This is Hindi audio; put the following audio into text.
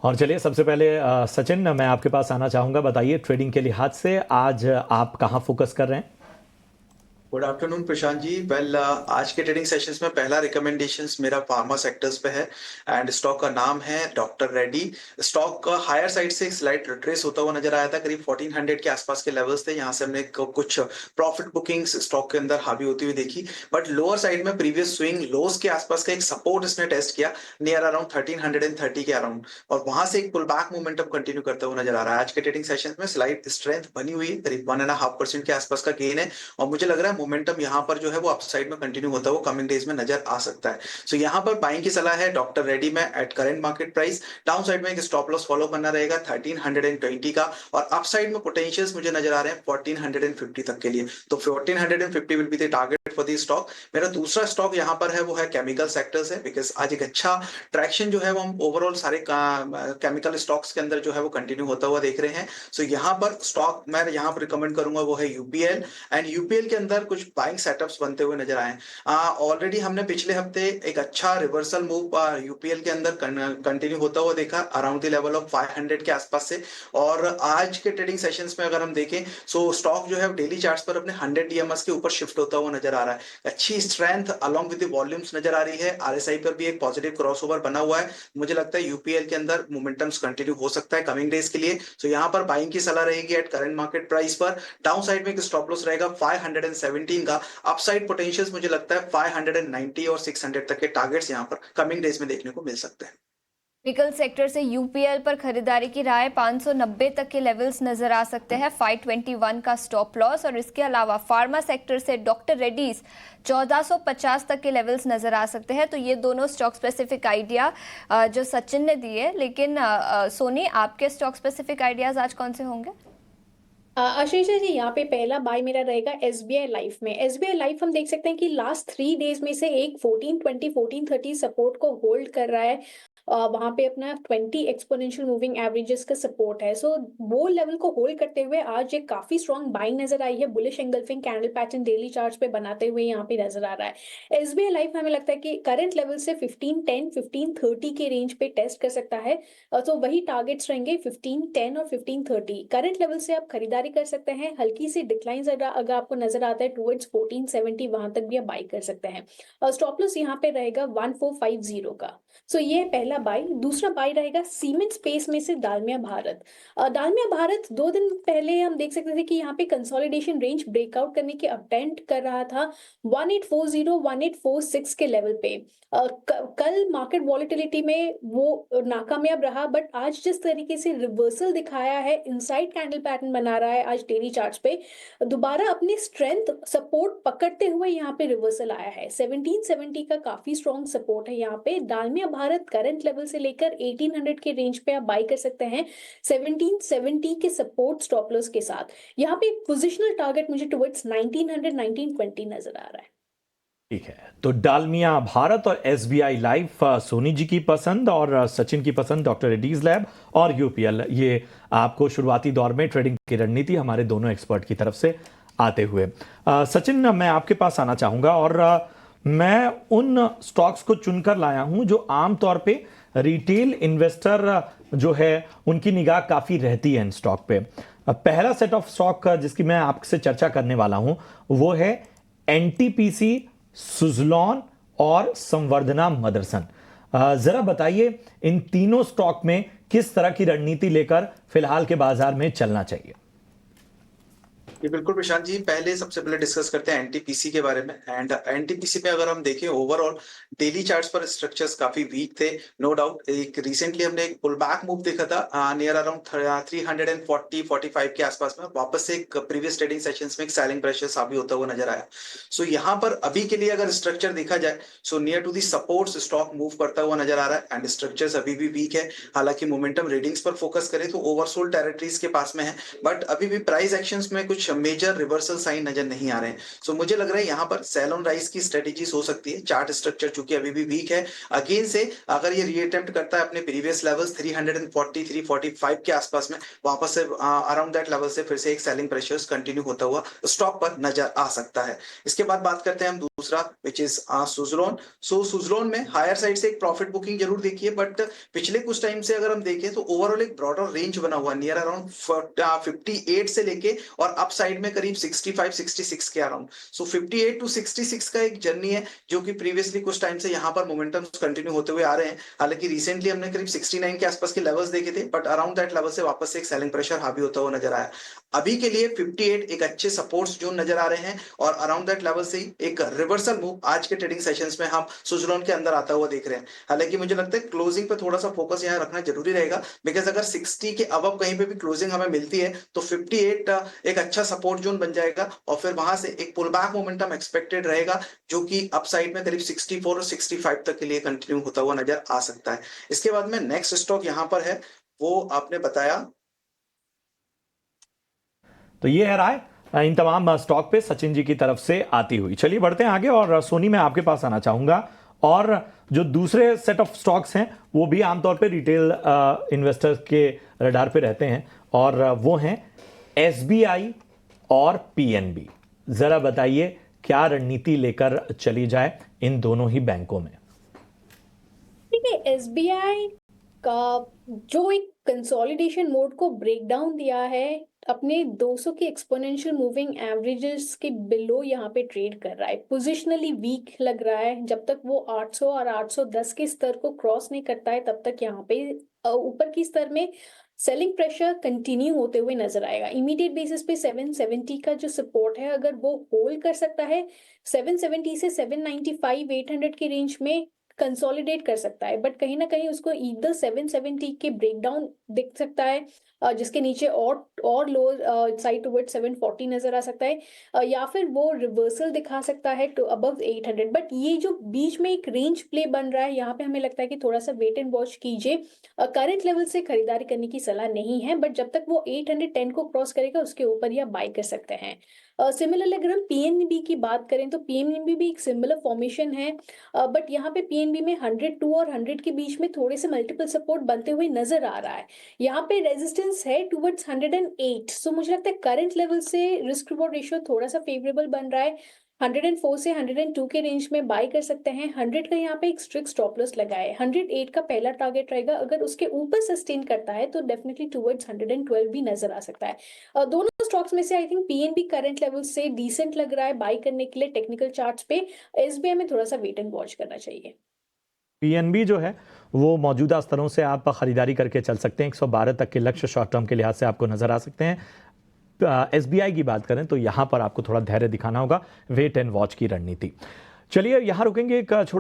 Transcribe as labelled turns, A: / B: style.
A: और चलिए सबसे पहले सचिन, मैं आपके पास आना चाहूँगा। बताइए ट्रेडिंग के लिहाज से आज आप कहाँ फोकस कर रहे हैं?
B: Good afternoon Prashant ji. आज के ट्रेडिंग सेशंस में पहला रिकमेंडेशंस मेरा फार्मा सेक्टर्स पे है एंड स्टॉक का नाम है डॉक्टर रेड्डी। स्टॉक का हायर साइड से एक स्लाइड रिट्रेस होता हुआ नजर आया था, करीब 1400 के आसपास के लेवल्स थे। यहाँ से हमने कुछ प्रॉफिट बुकिंग्स स्टॉक के अंदर हावी होती हुई देखी, बट लोअर साइड में प्रीवियस स्विंग लोस के आसपास का एक सपोर्ट इसने टेस्ट किया नियर अराउंड 1330 के अराउंड, और वहां से एक पुल बैक मोमेंटम कंटिन्यू करता हुआ नजर आ रहा है। आज के ट्रेडिंग सेशन में स्लाइड स्ट्रेंथ बनी हुई है, करीब 1.5% के आसपास का गेन है, और मुझे लग रहा है मोमेंटम यहाँ पर जो है वो अपसाइड में कंटिन्यू होता हुआ कमिंग डेज में नजर आ सकता है। सो यहाँ पर बाइंग की सलाह है डॉक्टर रेड्डी में at current market price. Down side में एक स्टॉप लॉस फॉलो करना रहेगा 1320 का, और अपसाइड में पोटेंशियल्स मुझे नजर आ रहे हैं 1450 तक के लिए। तो 1450 will be the target for the stock. मेरा दूसरा स्टॉक यहाँ पर है वो है केमिकल सेक्टर्स है, बिकॉज आज एक अच्छा ट्रैक्शन जो है वो हम ओवरऑल सारे केमिकल स्टॉक्स के अंदर जो है वो कंटिन्यू होता हुआ देख रहे हैं। सो यहाँ पर स्टॉक मैं यहाँ पर रिकमेंड करूंगा वो है यूपीएल, एंड यूपीएल के अंदर कुछ बाइंग सेटअप्स बनते हुए नजर आए। ऑलरेडी हमने पिछले हफ्ते एक अच्छा रिवर्सल मूव यूपीएल के अंदर कंटिन्यू होता हुआ देखा अराउंड द लेवल ऑफ 500 के आसपास से। और आज के ट्रेडिंग सेशंस में अगर हम देखें सो स्टॉक जो है डेली चार्ट्स पर अपने 100 डीएमएस के ऊपर शिफ्ट होता हुआ नजर आ रहा है। अच्छी strength along with the volumes नजर आ रही है। आरएसआई पर भी एक पॉजिटिव क्रॉसओवर बना हुआ है। मुझे लगता है यूपीएल के अंदर मोमेंटम्स कंटिन्यू हो सकता है कमिंग डेज के लिए। सो यहाँ पर बाइंग की सलाह रहेगी एट करंट मार्केट प्राइस पर। डाउन साइड में एक स्टॉप लॉस रहेगा 517 का। अपसाइड पोटेंशियल्स मुझे लगता है 590 और 600 तक के टारगेट्स यहाँ पर कमिंग डेज में देखने को मिल सकते हैं।
C: केमिकल सेक्टर से यूपीएल पर खरीदारी की राय 590 तक के लेवल्स नजर आ सकते हैं, 521 का स्टॉप लॉस। और इसके अलावा फार्मा सेक्टर से डॉक्टर रेड्डीज 1450 तक के लेवल्स नजर आ सकते हैं। तो ये दोनों स्टॉक स्पेसिफिक आइडिया जो सचिन ने दिए, लेकिन सोनी आपके स्टॉक स्पेसिफिक आइडियाज आज कौन से होंगे?
D: आशीष जी, यहाँ पे पहला बाय मेरा रहेगा एसबीआई लाइफ में। एसबीआई लाइफ हम देख सकते हैं कि लास्ट 3 डेज में से एक 1420 1430 सपोर्ट को होल्ड कर रहा है। वहां पे अपना 20 एक्सपोनेंशियल मूविंग एवरेजेस का सपोर्ट है। सो वो लेवल को होल्ड करते हुए आज एक काफी स्ट्रॉन्ग बाइंग नजर आई है। Bullish engulfing candle pattern daily charts पे बनाते हुए यहाँ पे नजर आ रहा है। एसबीआई लाइफ हमें लगता है कि करंट लेवल से 1510 1530 के रेंज पे टेस्ट कर सकता है। तो वही टारगेट्स रहेंगे 1510 और 1530। करंट लेवल से आप खरीदारी कर सकते हैं। हल्की सी डिक्लाइन अगर आपको नजर आता है टुवर्ड्स 1470, वहां तक भी आप बाई कर सकते हैं। और स्टॉप लॉस यहाँ पे रहेगा 1450 का। सो ये पहला बाई। दूसरा बाई रहेगा सीमेंट स्पेस में से दालमिया भारत। दालमिया भारत 2 दिन पहले हम देख सकते थे कि यहाँ पे कंसोलिडेशन रेंज ब्रेकआउट करने के अटेम्प्ट कर रहा था 1840 1846 के लेवल पे। कल मार्केट वॉलिटिलिटी में वो नाकामयाब रहा, बट आज जिस तरीके से रिवर्सल दिखाया है, इनसाइड कैंडल पैटर्न बना रहा है आज डेली चार्ट्स पे, दोबारा अपनी स्ट्रेंथ सपोर्ट पकड़ते हुए यहाँ पे रिवर्सल आया है। 1770 का काफी स्ट्रॉन्ग सपोर्ट है यहाँ पे। दालमिया भारत करंट लेवल से लेकर 1800 के रेंज पे आप बाई कर सकते हैं 1770 के सपोर्ट स्टॉप लॉस के साथ। यहाँ पे पोजिशनल टारगेट मुझे टुवर्ड्स 1900 1920 नजर आ रहा है।
A: ठीक है, तो डालमिया भारत और एसबीआई लाइफ सोनी जी की पसंद और सचिन की पसंद डॉक्टर रेड्डीज लैब और यूपीएल, ये आपको शुरुआती दौर में ट्रेडिंग की रणनीति हमारे दोनों एक्सपर्ट की तरफ से आते हुए। सचिन, मैं आपके पास आना चाहूंगा और मैं उन स्टॉक्स को चुनकर लाया हूं जो आमतौर पे रिटेल इन्वेस्टर जो है उनकी निगाह काफी रहती है इन स्टॉक पे। पहला सेट ऑफ स्टॉक जिसकी मैं आपसे चर्चा करने वाला हूं वो है एनटीपीसी, सुज़लॉन और संवर्धना मदरसन। जरा बताइए इन तीनों स्टॉक में किस तरह की रणनीति लेकर फिलहाल के बाजार में चलना चाहिए?
B: ये बिल्कुल प्रशांत जी, पहले सबसे पहले डिस्कस करते हैं एनटीपीसी के बारे में। एंड एनटीपीसी पे अगर हम देखें ओवरऑल डेली चार्ट्स पर स्ट्रक्चर्स काफी वीक थे, नो डाउट। एक रिसेंटली हमने एक पुल बैक मूव देखा था नियर अराउंड 340 45 के आसपास में। वापस से एक प्रीवियस ट्रेडिंग सेशंस में एक सेलिंग प्रेशर हावी होता हुआ नजर आया। सो यहाँ पर अभी के लिए अगर स्ट्रक्चर देखा जाए so near to the supports stock move करता हुआ नजर आ रहा है, एंड स्ट्रक्चर्स अभी भी वीक है। हालांकि मोमेंटम रीडिंग्स पर फोकस करें तो ओवरसोल्ड टेरिटरीज के पास में है, बट अभी भी प्राइस एक्शंस में कुछ कुछ मेजर रिवर्सल साइन नजर नहीं आ रहे हैं। सो मुझे लग रहा है यहाँ पर सेल ऑन राइज की स्ट्रेटेजीज हो सकती है। चार्ट स्ट्रक्चर चूंकि अभी भी वीक है, अगेन से अगर ये रीअटेम्प्ट करता है अपने प्रीवियस लेवल्स 340 345 के आसपास में, वापस से अराउंड दैट लेवल से फिर से एक सेलिंग प्रेशर्स कंटिन्यू होता हुआ स्टॉक पर नजर आ सकता है। इसके बाद बात करते हैं हम दूसरा, विच इज सुज़लोन। सो सुज़लोन में हायर साइड से एक प्रॉफिट बुकिंग जरूर देखी है, बट पिछले कुछ टाइम से अगर हम देखें तो ओवरऑल एक ब्रॉडर रेंज बना हुआ नियर अराउंड 58 से लेके और अप साइड में करीब 65 66 के अराउंड। सो 58 टू 66 का एक जर्नी है जो कि प्रीवियसली कुछ टाइम से यहाँ पर मोमेंटम कंटिन्यू होते हुए आ रहे हैं। हालांकि रिसेंटली हमने करीब 69 के आसपास के लेवल्स देखे थे, बट अराउंड दैट लेवल से वापस से एक सेलिंग प्रेशर हावी होता हुआ नजर आया। अभी के लिए 58 एक अच्छे सपोर्ट्स जोन नजर आ रहे हैं और अराउंड दैट लेवल से ही एक रिवर्सल मूव आज के ट्रेडिंग सेशंस में हम सुज़लोन के अंदर आता हुआ देख रहे हैं। हालांकि मुझे लगता है क्लोजिंग पे थोड़ा सा फोकस यहाँ रखना जरूरी रहेगा, बिकॉज अगर 60 के अबव कहीं पे भी क्लोजिंग हमें मिलती है तो 58 एक अच्छा सपोर्ट जोन बन जाएगा और फिर वहां से एक पुल बैक मोमेंटम एक्सपेक्टेड रहेगा जो कि अपसाइड में करीब 64 और 65 तक के लिए कंटिन्यू होता हुआ नजर आ सकता है। इसके बाद में नेक्स्ट स्टॉक यहाँ पर है, वो आपने बताया।
A: तो ये है राय इन तमाम स्टॉक पे सचिन जी की तरफ से आती हुई। चलिए बढ़ते हैं आगे और सोनी मैं आपके पास आना चाहूंगा। और जो दूसरे सेट ऑफ स्टॉक्स हैं वो भी आमतौर पे रिटेल इन्वेस्टर्स के रडार पे रहते हैं और वो हैं एसबीआई और पीएनबी। जरा बताइए क्या रणनीति लेकर चली जाए इन दोनों ही बैंकों में।
D: देखिए, एसबीआई का जो एक कंसोलिडेशन मोड को ब्रेक डाउन दिया है, अपने 200 के एक्सपोनेंशियल मूविंग एवरेजेस के बिलो यहाँ पे ट्रेड कर रहा है। पोजिशनली वीक लग रहा है। जब तक वो 800 और 810 के स्तर को क्रॉस नहीं करता है तब तक यहाँ पे ऊपर की स्तर में सेलिंग प्रेशर कंटिन्यू होते हुए नजर आएगा। इमीडिएट बेसिस पे 770 का जो सपोर्ट है अगर वो होल्ड कर सकता है, 770 से 795 800 के रेंज में कंसोलिडेट कर सकता है, बट कहीं ना कहीं उसको ईदर 770 के ब्रेकडाउन दिख सकता है, जिसके नीचे और लो साइड टुवर्ड 740 नजर आ सकता है, या फिर वो रिवर्सल दिखा सकता है टू अबव 800। बट ये जो बीच में एक रेंज प्ले बन रहा है यहाँ पे हमें लगता है कि थोड़ा सा वेट एंड वॉच कीजिए। करंट लेवल से खरीदारी करने की सलाह नहीं है, बट जब तक वो 810 को क्रॉस करेगा उसके ऊपर ही आप बाय कर सकते हैं। सिमिलरली अगर हम पीएनबी की बात करें तो पीएनबी भी एक सिमिलर फॉर्मेशन है, बट यहाँ पे पीएनबी में 102 और 100 के बीच में थोड़े से मल्टीपल सपोर्ट बनते हुए नजर आ रहा है। यहाँ पे रेजिस्टेंस है टुवर्ड्स 108। सो मुझे लगता है करंट लेवल से रिस्क रिवॉर्ड रेशियो थोड़ा सा फेवरेबल बन रहा है। 104 से 102 के रेंज में बाय कर सकते हैं। 100 का यहाँ पे एक स्ट्रिक्ट स्टॉप लॉस लगा है। 108 का पहला टारगेट रहेगा, अगर उसके ऊपर सस्टेन करता है तो डेफिनेटली टुवर्ड्स 112 भी नजर आ सकता है। दोनों स्टॉक्स में से I think PNB current level से डिसेंट लग रहा है बाय करने के लिए टेक्निकल चार्ट्स पे। एसबीआई में थोड़ा सा वेट एंड वॉच करना चाहिए।
A: पीएनबी जो है वो मौजूदा स्तरों से आप खरीदारी करके चल सकते हैं। 112 तक के लक्ष्य शॉर्ट टर्म के लिहाज से आपको नजर आ सकते हैं। एसबीआई की बात करें तो यहां पर आपको थोड़ा धैर्य दिखाना होगा, वेट एंड वॉच की रणनीति। चलिए यहां रुकेंगे एक छोटे